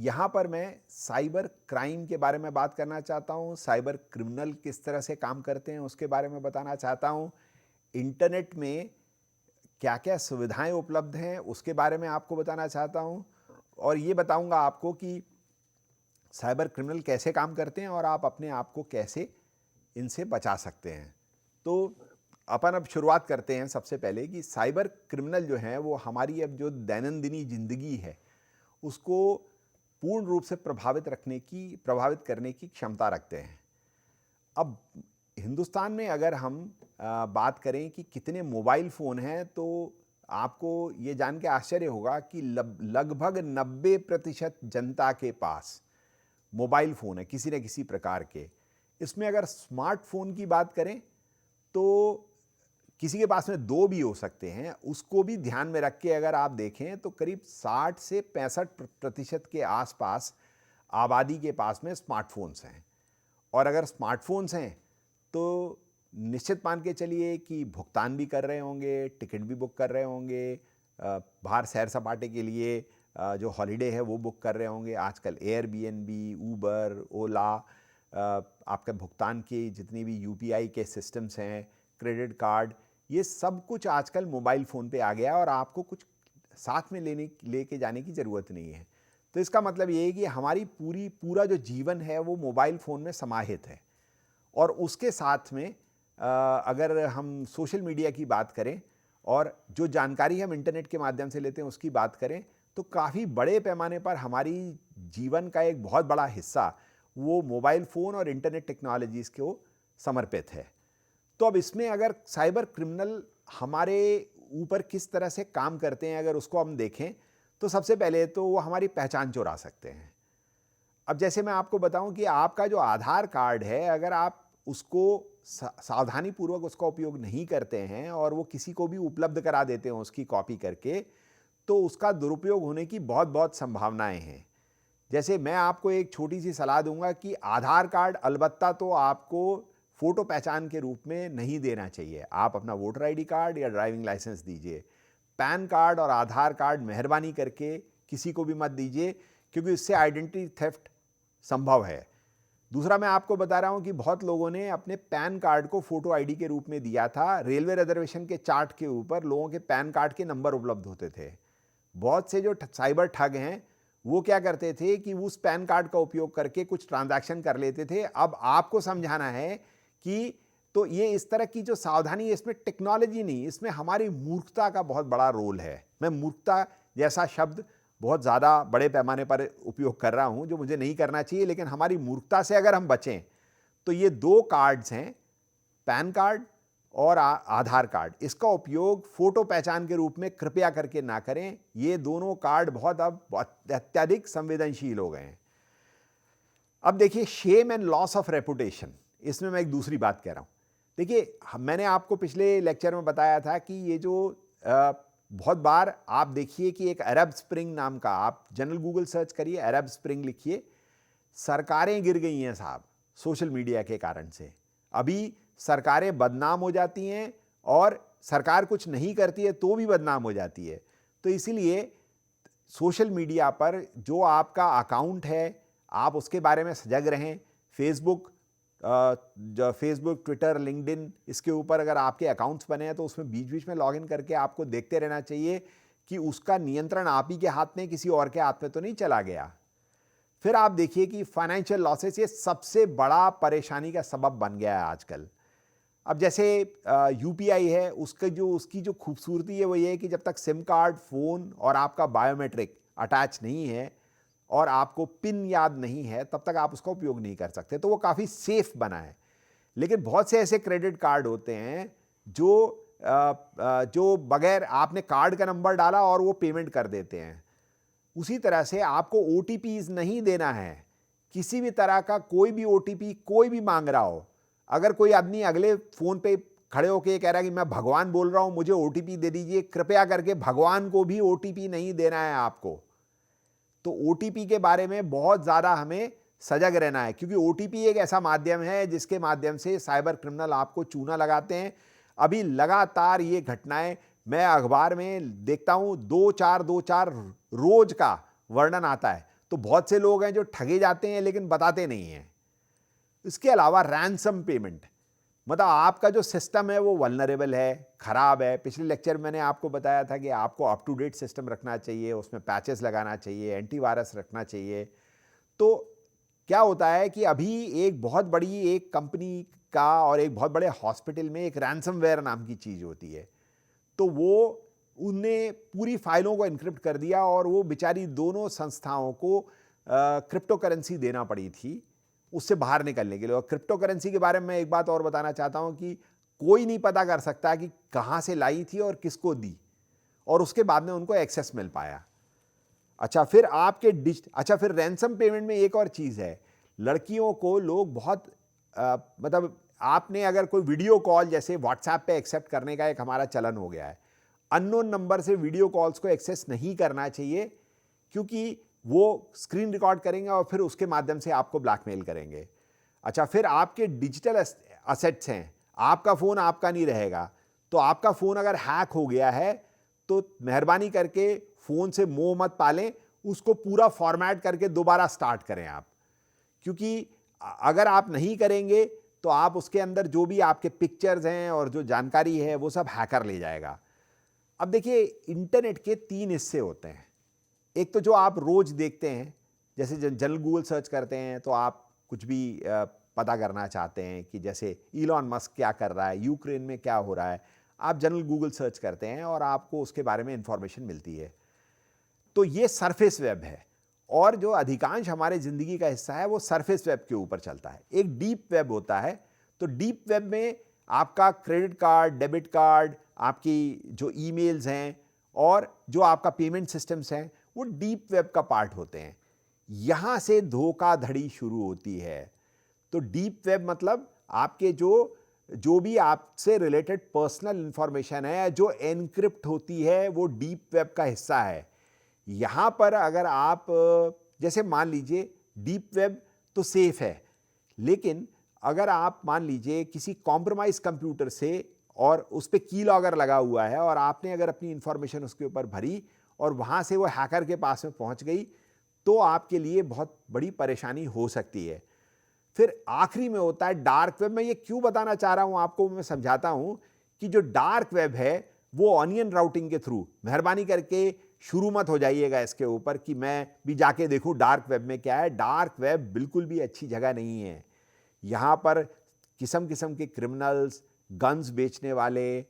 यहाँ पर मैं साइबर क्राइम के बारे में बात करना चाहता हूँ, साइबर क्रिमिनल किस तरह से काम करते हैं उसके बारे में बताना चाहता हूँ, इंटरनेट में क्या-क्या सुविधाएँ उपलब्ध हैं उसके बारे में आपको बताना चाहता हूँ और ये बताऊँगा आपको कि साइबर क्रिमिनल कैसे काम करते हैं और आप अपने आप को कैसे इनसे बचा सकते हैं। तो अपन अब शुरुआत करते हैं सबसे पहले कि साइबर क्रिमिनल जो हैं वो हमारी अब जो दैनंदिनी ज़िंदगी है, उसको पूर्ण रूप से प्रभावित करने की क्षमता रखते हैं। अब हिंदुस्तान में अगर हम बात करें कि कितने मोबाइल फ़ोन हैं, तो आपको ये जान के आश्चर्य होगा कि लगभग 90% जनता के पास मोबाइल फ़ोन है किसी न किसी प्रकार के। इसमें अगर स्मार्टफ़ोन की बात करें, तो किसी के पास में 2 भी हो सकते हैं, उसको भी ध्यान में रख के अगर आप देखें तो करीब 60 से 65% के आसपास आबादी के पास में स्मार्टफ़ोन्स हैं। और अगर स्मार्टफ़ोन्स हैं, तो निश्चित मान के चलिए कि भुगतान भी कर रहे होंगे, टिकट भी बुक कर रहे होंगे, बाहर सैर-सपाटे के लिए जो हॉलिडे है वो बुक कर रहे होंगे। आजकल एयरबीएनबी, उबर, ओला, आपके भुगतान की जितनी भी यूपीआई के सिस्टम्स हैं, क्रेडिट कार्ड, ये सब कुछ आजकल मोबाइल फ़ोन पे आ गया है और आपको कुछ साथ में लेके जाने की ज़रूरत नहीं है। तो इसका मतलब ये है कि हमारी पूरा जो जीवन है वो मोबाइल फ़ोन में समाहित है। और उसके साथ में अगर हम सोशल मीडिया की बात करें और जो जानकारी हम इंटरनेट के माध्यम से लेते हैं उसकी बात करें, तो काफ़ी बड़े पैमाने पर हमारी जीवन का एक बहुत बड़ा हिस्सा वो मोबाइल फ़ोन और इंटरनेट टेक्नोलॉजीज़ को समर्पित है। तो अब इसमें अगर साइबर क्रिमिनल हमारे ऊपर किस तरह से काम करते हैं अगर उसको हम देखें, तो सबसे पहले तो वो हमारी पहचान चुरा सकते हैं। अब जैसे मैं आपको बताऊं कि आपका जो आधार कार्ड है, अगर आप उसको सावधानीपूर्वक उसका उपयोग नहीं करते हैं और वो किसी को भी उपलब्ध करा देते हैं उसकी कॉपी करके, तो उसका दुरुपयोग होने की बहुत बहुत संभावनाएं हैं। जैसे मैं आपको एक छोटी सी सलाह दूंगा कि आधार कार्ड अलबत्ता तो आपको फोटो पहचान के रूप में नहीं देना चाहिए। आप अपना वोटर आईडी कार्ड या ड्राइविंग लाइसेंस दीजिए। पैन कार्ड और आधार कार्ड मेहरबानी करके किसी को भी मत दीजिए, क्योंकि इससे आइडेंटिटी थेफ्ट संभव है। दूसरा, मैं आपको बता रहा हूं कि बहुत लोगों ने अपने पैन कार्ड को फोटो आईडी के रूप में दिया था। रेलवे रिजर्वेशन के चार्ट के ऊपर लोगों के पैन कार्ड के नंबर उपलब्ध होते थे। बहुत से जो साइबर ठग हैं वो क्या करते थे कि उस पैन कार्ड का उपयोग करके कुछ ट्रांजैक्शन कर लेते थे। अब आपको समझाना है कि तो ये इस तरह की जो सावधानी, इसमें टेक्नोलॉजी नहीं, इसमें हमारी मूर्खता का बहुत बड़ा रोल है। मैं मूर्खता जैसा शब्द बहुत ज़्यादा बड़े पैमाने पर उपयोग कर रहा हूं, जो मुझे नहीं करना चाहिए, लेकिन हमारी मूर्खता से अगर हम बचें तो ये 2 कार्ड्स हैं, पैन कार्ड और आधार कार्ड। इसका उपयोग फोटो पहचान के रूप में कृपया करके ना करें। ये दोनों कार्ड बहुत अब अत्यधिक संवेदनशील हो गए हैं। अब देखिए, shame and loss of reputation, इसमें मैं एक दूसरी बात कह रहा हूं। देखिए, मैंने आपको पिछले लेक्चर में बताया था कि ये जो बहुत बार आप देखिए कि एक अरब स्प्रिंग नाम का, आप जनरल गूगल सर्च करिए, अरब स्प्रिंग लिखिए, सरकारें गिर गई हैं साहब सोशल मीडिया के कारण से। अभी सरकारें बदनाम हो जाती हैं और सरकार कुछ नहीं करती है तो भी बदनाम हो जाती है। तो इसीलिए सोशल मीडिया पर जो आपका अकाउंट है, आप उसके बारे में सजग रहें। फेसबुक, ट्विटर, लिंक्डइन, इसके ऊपर अगर आपके अकाउंट्स बने हैं तो उसमें बीच बीच में लॉगिन करके आपको देखते रहना चाहिए कि उसका नियंत्रण आप ही के हाथ में, किसी और के हाथ में तो नहीं चला गया। फिर आप देखिए कि फाइनेंशियल लॉसेस ये सबसे बड़ा परेशानी का सबब बन गया है आजकल। अब जैसे यूपीआई है, उसकी जो खूबसूरती है वो ये है कि जब तक सिम कार्ड, फ़ोन और आपका बायोमेट्रिक अटैच नहीं है और आपको पिन याद नहीं है, तब तक आप उसका उपयोग नहीं कर सकते। तो वो काफ़ी सेफ बना है। लेकिन बहुत से ऐसे क्रेडिट कार्ड होते हैं जो बगैर आपने कार्ड का नंबर डाला और वो पेमेंट कर देते हैं। उसी तरह से आपको ओटीपीज नहीं देना है। किसी भी तरह का कोई भी ओटीपी कोई भी मांग रहा हो, अगर कोई आदमी अगले फोन पे खड़े होकर कह रहा है कि मैं भगवान बोल रहा हूं, मुझे ओटीपी दे दीजिए, कृपया करके भगवान को भी ओटीपी नहीं देना है आपको। तो ओटीपी के बारे में बहुत ज्यादा हमें सजग रहना है, क्योंकि ओटीपी एक ऐसा माध्यम है जिसके माध्यम से साइबर क्रिमिनल आपको चूना लगाते हैं। अभी लगातार ये घटनाएं मैं अखबार में देखता हूं, दो चार रोज का वर्णन आता है। तो तो बहुत से लोग हैं जो ठगे जाते हैं लेकिन बताते नहीं हैं। इसके अलावा रैंसम पेमेंट, मतलब आपका जो सिस्टम है वो वल्नरेबल है, खराब है। पिछले लेक्चर में मैंने आपको बताया था कि आपको अप टू डेट सिस्टम रखना चाहिए, उसमें पैचेस लगाना चाहिए, एंटीवायरस रखना चाहिए। तो क्या होता है कि अभी एक बहुत बड़ी एक कंपनी का और एक बहुत बड़े हॉस्पिटल में एक रैंसमवेयर नाम की चीज़ होती है। तो वो उनने पूरी फाइलों को इनक्रिप्ट कर दिया और वो बेचारी दोनों संस्थाओं को क्रिप्टो करेंसी देना पड़ी थी उससे बाहर निकलने के लिए। और क्रिप्टो करेंसी के बारे में एक बात और बताना चाहता हूं कि कोई नहीं पता कर सकता कि कहां से लाई थी और किसको दी, और उसके बाद में उनको एक्सेस मिल पाया। अच्छा, फिर रैंसम पेमेंट में एक और चीज़ है, लड़कियों को लोग बहुत मतलब आपने अगर कोई वीडियो कॉल जैसे व्हाट्सएप पे एक्सेप्ट करने का एक हमारा चलन हो गया है, अननोन नंबर से वीडियो कॉल्स को एक्सेस नहीं करना चाहिए, क्योंकि वो स्क्रीन रिकॉर्ड करेंगे और फिर उसके माध्यम से आपको ब्लैकमेल करेंगे। अच्छा, फिर आपके डिजिटल असेट्स हैं, आपका फ़ोन आपका नहीं रहेगा, तो आपका फ़ोन अगर हैक हो गया है तो मेहरबानी करके फ़ोन से मोह मत पालें, उसको पूरा फॉर्मेट करके दोबारा स्टार्ट करें आप, क्योंकि अगर आप नहीं करेंगे तो आप उसके अंदर जो भी आपके पिक्चर्स हैं और जो जानकारी है वो सब हैकर ले जाएगा। अब देखिए, इंटरनेट के 3 हिस्से होते हैं। एक तो जो आप रोज देखते हैं, जैसे जनरल गूगल सर्च करते हैं तो आप कुछ भी पता करना चाहते हैं कि जैसे इलॉन मस्क क्या कर रहा है, यूक्रेन में क्या हो रहा है, आप जनरल गूगल सर्च करते हैं और आपको उसके बारे में इंफॉर्मेशन मिलती है। तो ये सरफेस वेब है, और जो अधिकांश हमारे ज़िंदगी का हिस्सा है वो सरफेस वेब के ऊपर चलता है। एक डीप वेब होता है, तो डीप वेब में आपका क्रेडिट कार्ड, डेबिट कार्ड, आपकी जो ईमेल्स हैं और जो आपका पेमेंट सिस्टम्स हैं वो डीप वेब का पार्ट होते हैं। यहाँ से धोखाधड़ी शुरू होती है। तो डीप वेब मतलब आपके जो भी आपसे रिलेटेड पर्सनल इंफॉर्मेशन है जो एनक्रिप्ट होती है, वो डीप वेब का हिस्सा है। यहाँ पर अगर आप जैसे मान लीजिए डीप वेब तो सेफ है, लेकिन अगर आप मान लीजिए किसी कॉम्प्रोमाइज कंप्यूटर से और उस पर की लॉगर लगा हुआ है और आपने अगर अपनी इंफॉर्मेशन उसके ऊपर भरी और वहाँ से वो हैकर के पास में पहुँच गई, तो आपके लिए बहुत बड़ी परेशानी हो सकती है। फिर आखिरी में होता है डार्क वेब। मैं ये क्यों बताना चाह रहा हूँ आपको, मैं समझाता हूँ कि जो डार्क वेब है वो ऑनियन राउटिंग के थ्रू, मेहरबानी करके शुरू मत हो जाइएगा इसके ऊपर कि मैं भी जाके देखूँ डार्क वेब में क्या है। डार्क वेब बिल्कुल भी अच्छी जगह नहीं है। यहाँ पर किस्म किस्म के क्रिमिनल्स, गन्स बेचने वाले,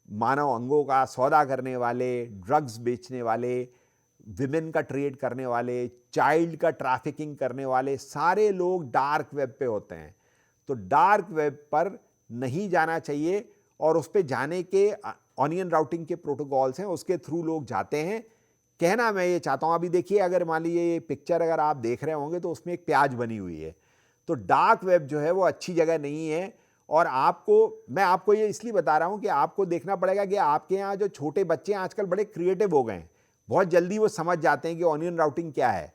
मानव अंगों का सौदा करने वाले, ड्रग्स बेचने वाले, विमेन का ट्रेड करने वाले, चाइल्ड का ट्रैफिकिंग करने वाले, सारे लोग डार्क वेब पे होते हैं। तो डार्क वेब पर नहीं जाना चाहिए, और उस पे जाने के ऑनियन राउटिंग के प्रोटोकॉल्स हैं, उसके थ्रू लोग जाते हैं। कहना मैं ये चाहता हूँ, अभी देखिए, अगर मान लीजिए ये पिक्चर अगर आप देख रहे होंगे तो उसमें एक प्याज बनी हुई है। तो डार्क वेब जो है वो अच्छी जगह नहीं है। और मैं आपको ये इसलिए बता रहा हूँ कि आपको देखना पड़ेगा कि आपके यहाँ जो छोटे बच्चे हैं आजकल बड़े क्रिएटिव हो गए हैं, बहुत जल्दी वो समझ जाते हैं कि ऑनियन राउटिंग क्या है।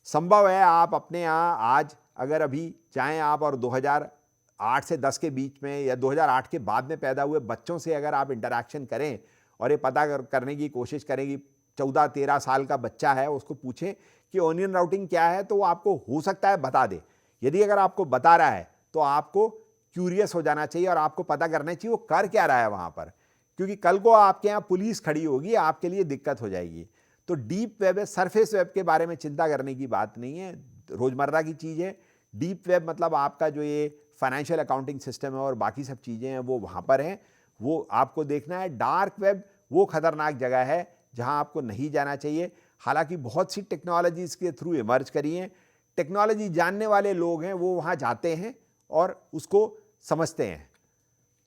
संभव है आप अपने यहाँ आज अगर अभी चाहें आप और 2008 से 10 के बीच में या 2008 के बाद में पैदा हुए बच्चों से अगर आप इंटरैक्शन करें और ये पता करने की कोशिश करें कि 14-13 साल का बच्चा है, उसको पूछें कि ऑनियन राउटिंग क्या है, तो वो आपको हो सकता है बता दे। यदि अगर आपको बता रहा है तो आपको क्यूरियस हो जाना चाहिए और आपको पता करना चाहिए वो कर क्या रहा है वहाँ पर, क्योंकि कल को आपके यहाँ पुलिस खड़ी होगी, आपके लिए दिक्कत हो जाएगी। तो डीप वेब है, सरफेस वेब के बारे में चिंता करने की बात नहीं है, रोज़मर्रा की चीज़ है। डीप वेब मतलब आपका जो ये फाइनेंशियल अकाउंटिंग सिस्टम है और बाकी सब चीज़ें हैं वो वहाँ पर हैं, वो आपको देखना है। डार्क वेब वो खतरनाक जगह है जहाँ आपको नहीं जाना चाहिए। हालांकि बहुत सी टेक्नोलॉजीज़ के थ्रू इमर्ज करी हैं, टेक्नोलॉजी जानने वाले लोग हैं वो वहाँ जाते हैं और उसको समझते हैं।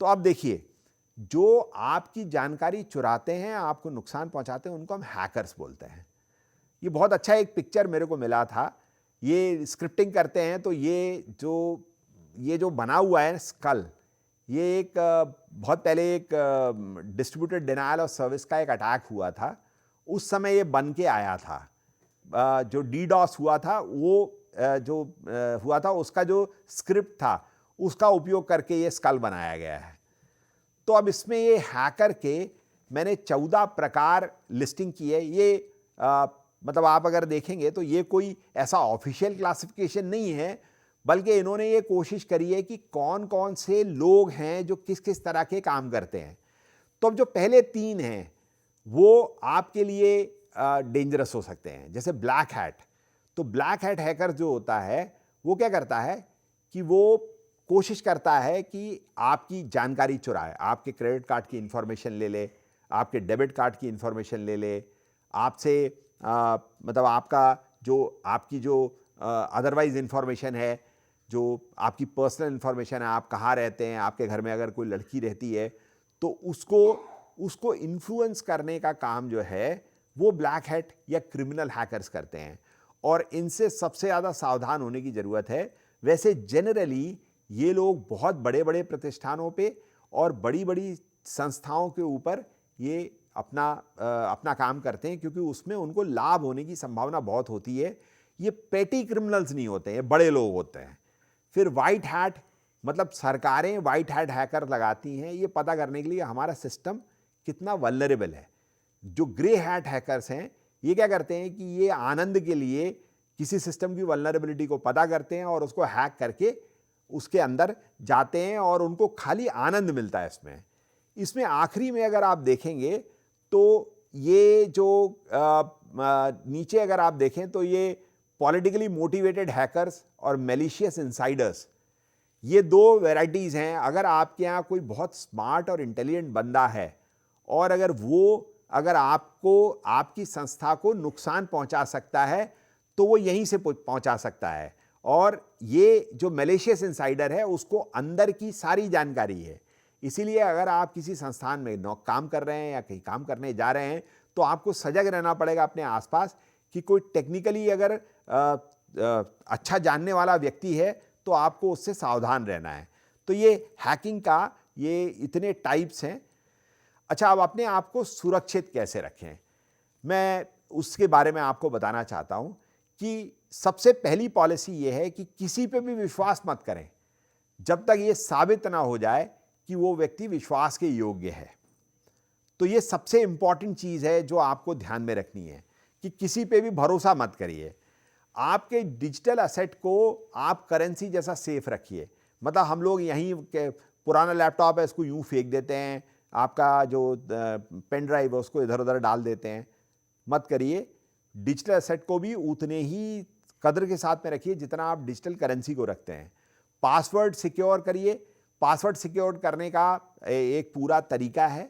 तो अब देखिए, जो आपकी जानकारी चुराते हैं, आपको नुकसान पहुंचाते हैं, उनको हम हैकर्स बोलते हैं। ये बहुत अच्छा एक पिक्चर मेरे को मिला था। ये स्क्रिप्टिंग करते हैं तो ये जो बना हुआ है स्कल, ये एक बहुत पहले एक डिस्ट्रीब्यूटेड डिनायल ऑफ सर्विस का एक अटैक हुआ था, उस समय ये बन के आया था। जो डीडॉस हुआ था वो हुआ था, उसका जो स्क्रिप्ट था उसका उपयोग करके ये स्कल बनाया गया है। तो अब इसमें ये हैकर के मैंने 14 प्रकार लिस्टिंग की है। ये मतलब आप अगर देखेंगे तो ये कोई ऐसा ऑफिशियल क्लासिफिकेशन नहीं है, बल्कि इन्होंने ये कोशिश करी है कि कौन कौन से लोग हैं जो किस किस तरह के काम करते हैं। तो अब जो पहले 3 हैं वो आपके लिए डेंजरस हो सकते हैं, जैसे ब्लैक हैट। तो ब्लैक हैट हैकर जो होता है वो क्या करता है कि वो कोशिश करता है कि आपकी जानकारी चुराए, आपके क्रेडिट कार्ड की इंफॉर्मेशन ले ले, आपके डेबिट कार्ड की इंफॉर्मेशन ले ले, आपसे मतलब आपकी जो अदरवाइज इंफॉर्मेशन है, जो आपकी पर्सनल इंफॉर्मेशन है, आप कहाँ रहते हैं, आपके घर में अगर कोई लड़की रहती है तो उसको इन्फ्लुएंस करने का काम जो है वो ब्लैक हैट या क्रिमिनल हैकर्स करते हैं, और इनसे सबसे ज़्यादा सावधान होने की ज़रूरत है। वैसे जनरली ये लोग बहुत बड़े बड़े प्रतिष्ठानों पे और बड़ी बड़ी संस्थाओं के ऊपर ये अपना काम करते हैं, क्योंकि उसमें उनको लाभ होने की संभावना बहुत होती है। ये पेटी क्रिमिनल्स नहीं होते हैं, ये बड़े लोग होते हैं। फिर वाइट हैट, मतलब सरकारें वाइट हैट हैकर लगाती हैं ये पता करने के लिए हमारा सिस्टम कितना वल्नरेबल है। जो ग्रे हैट हैकर्स हैं ये क्या करते हैं कि ये आनंद के लिए किसी सिस्टम की वल्नरेबिलिटी को पता करते हैं और उसको हैक करके उसके अंदर जाते हैं, और उनको खाली आनंद मिलता है इसमें आखिरी में अगर आप देखेंगे तो ये जो नीचे अगर आप देखें तो ये पॉलिटिकली मोटिवेटेड हैकर्स और मैलिशियस इनसाइडर्स, ये 2 वैराइटीज़ हैं। अगर आपके यहाँ कोई बहुत स्मार्ट और इंटेलिजेंट बंदा है और अगर आपको आपकी संस्था को नुकसान पहुंचा सकता है तो वो यहीं से पहुंचा सकता है, और ये जो मैलिशियस इनसाइडर है उसको अंदर की सारी जानकारी है। इसीलिए अगर आप किसी संस्थान में काम कर रहे हैं या कहीं काम करने जा रहे हैं तो आपको सजग रहना पड़ेगा अपने आसपास कि कोई टेक्निकली अगर अच्छा जानने वाला व्यक्ति है तो आपको उससे सावधान रहना है। तो ये हैकिंग का ये इतने टाइप्स हैं। अच्छा, अब अपने आप को सुरक्षित कैसे रखें, मैं उसके बारे में आपको बताना चाहता हूं कि सबसे पहली पॉलिसी ये है कि किसी पे भी विश्वास मत करें जब तक ये साबित ना हो जाए कि वो व्यक्ति विश्वास के योग्य है। तो ये सबसे इंपॉर्टेंट चीज है जो आपको ध्यान में रखनी है कि किसी पे भी भरोसा मत करिए। आपके डिजिटल असेट को आप करेंसी जैसा सेफ रखिए। मतलब हम लोग यहीं के पुराना लैपटॉप है इसको यूं फेंक देते हैं, आपका जो पेन ड्राइव है उसको इधर उधर डाल देते हैं, मत करिए। डिजिटल असेट को भी उतने ही कदर के साथ में रखिए जितना आप डिजिटल करेंसी को रखते हैं। पासवर्ड सिक्योर करिए। पासवर्ड सिक्योर करने का एक पूरा तरीका है।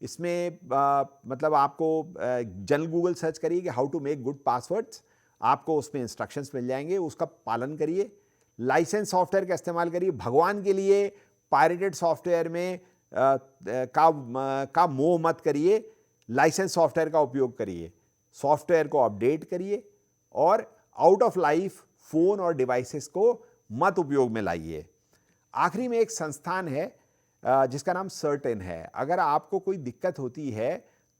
इसमें मतलब आपको जनरल गूगल सर्च करिए कि how to make good passwords, आपको उसमें इंस्ट्रक्शंस मिल जाएंगे, उसका पालन करिए। लाइसेंस सॉफ्टवेयर का इस्तेमाल करिए। भगवान के लिए पायरेटेड सॉफ्टवेयर में का मोह मत करिए, लाइसेंस सॉफ्टवेयर का उपयोग करिए। सॉफ्टवेयर को अपडेट करिए और आउट ऑफ लाइफ फोन और डिवाइसेस को मत उपयोग में लाइए। आखिरी में एक संस्थान है जिसका नाम सर्टेन है। अगर आपको कोई दिक्कत होती है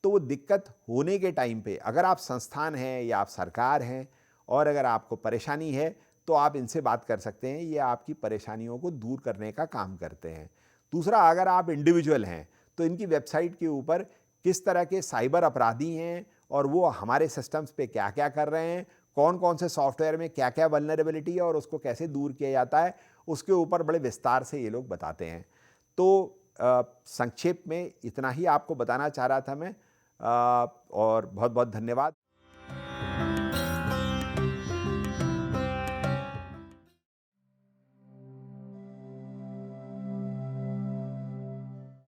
तो वो दिक्कत होने के टाइम पे अगर आप संस्थान हैं या आप सरकार हैं और अगर आपको परेशानी है तो आप इनसे बात कर सकते हैं। ये आपकी परेशानियों को दूर करने का काम करते हैं। दूसरा, अगर आप इंडिविजुअल हैं तो इनकी वेबसाइट के ऊपर किस तरह के साइबर अपराधी हैं और वो हमारे सिस्टम्स पे क्या क्या कर रहे हैं, कौन कौन से सॉफ्टवेयर में क्या क्या वल्नरेबिलिटी है और उसको कैसे दूर किया जाता है, उसके ऊपर बड़े विस्तार से ये लोग बताते हैं। तो संक्षेप में इतना ही आपको बताना चाह रहा था मैं, और बहुत बहुत धन्यवाद।